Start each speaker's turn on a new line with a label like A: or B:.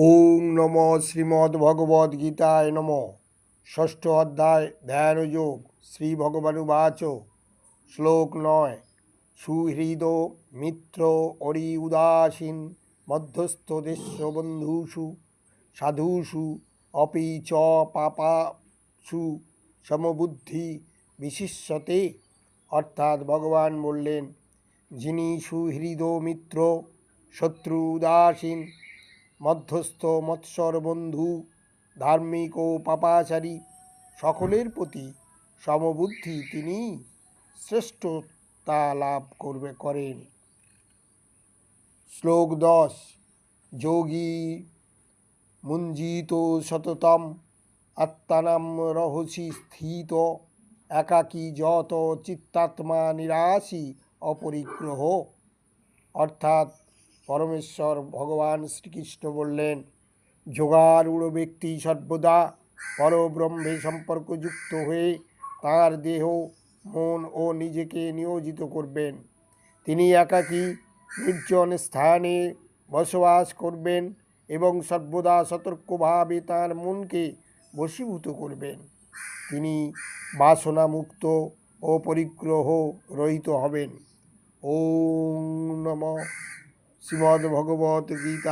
A: ওং নম শ্রীমদ্ভগবদ্গীতায় নম। ষষ্ঠ অধ্যায় ধ্যানযোগ। শ্রী ভগবানুবাচ শ্লোক ৯। সুহৃদ মিত্র অরি উদাসীন মধ্যস্থ দেশবন্ধুষু সাধুষু অপি চ পাপাসু সমবুদ্ধি বিশিষ্যতে। অর্থাৎ ভগবান বললেন, যিনি সুহৃদ মিত্র, শত্রু উদাসীন, মধ্যস্থ মৎসর বন্ধু, ধার্মিক ও পাপাচারী, সকলের প্রতি সমবুদ্ধি, তিনি শ্রেষ্ঠতা লাভ করেন। শ্লোক ১০। যোগী মুঞ্জিত সততম আত্মানাম রহসি স্থিত একাকী যত চিত্তাত্মা নিরাশী অপরিগ্রহ। অর্থাৎ পরমেশ্বর ভগবান শ্রীকৃষ্ণ বললেন, যোগারূঢ় ব্যক্তি সর্বদা পরব্রহ্মে সম্পর্কযুক্ত হয়ে তাঁর দেহ, মন ও নিজেকে নিয়োজিত করবেন। তিনি একাকী নির্জন স্থানে বসবাস করবেন এবং সর্বদা সতর্কভাবে তাঁর মনকে বশীভূত করবেন। তিনি বাসনামুক্ত ও পরিগ্রহ রহিত হবেন। ওম নমঃ শ্রীমদ্ভগবদ্গীতা।